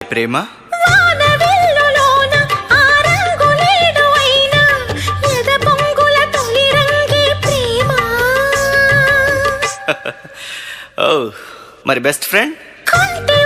ప్రేమ వానవిల్లులోన ఆ రంగులేడు అయినా ఎద పొంగుల తొలి రంగే ప్రేమ. ఓ మరి బెస్ట్ ఫ్రెండ్ కొంటె